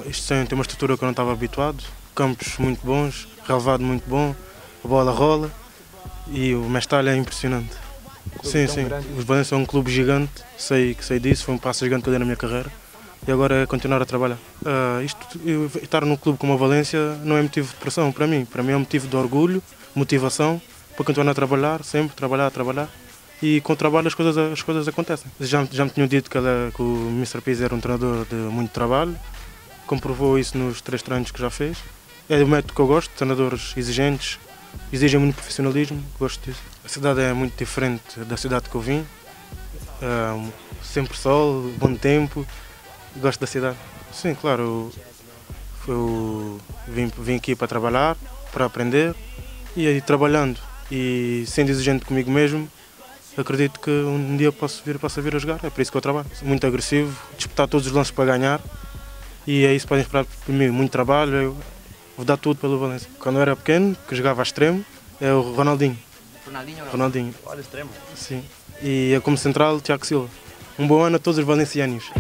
Isto tem uma estrutura que eu não estava habituado, campos muito bons, relevado muito bom, a bola rola e o Mestal é impressionante. Sim, sim, o Valência é um clube gigante, sei disso, foi um passo gigante que eu dei na minha carreira e agora é continuar a trabalhar. Estar num clube como a Valência não é motivo de pressão para mim é um motivo de orgulho, motivação, para continuar a trabalhar, sempre trabalhar. E com o trabalho as coisas acontecem. Já me tinham dito que o Mr. Pizzi era um treinador de muito trabalho, comprovou isso nos 3 treinos que já fez. É o método que eu gosto, treinadores exigentes, exigem muito profissionalismo, gosto disso. A cidade é muito diferente da cidade que eu vim, sempre sol, bom tempo, gosto da cidade. Sim, claro, eu vim aqui para trabalhar, para aprender e aí trabalhando e sendo exigente comigo mesmo, acredito que um dia possa vir a jogar, é por isso que eu trabalho. Sou muito agressivo, disputar todos os lances para ganhar e é isso que podem esperar por mim, muito trabalho, eu vou dar tudo pelo Valência. Quando eu era pequeno, que jogava a extremo, é o Ronaldinho. Ronaldinho. Olha, extremo. Sim. E como central, Tiago Silva. Um bom ano a todos os valencianos.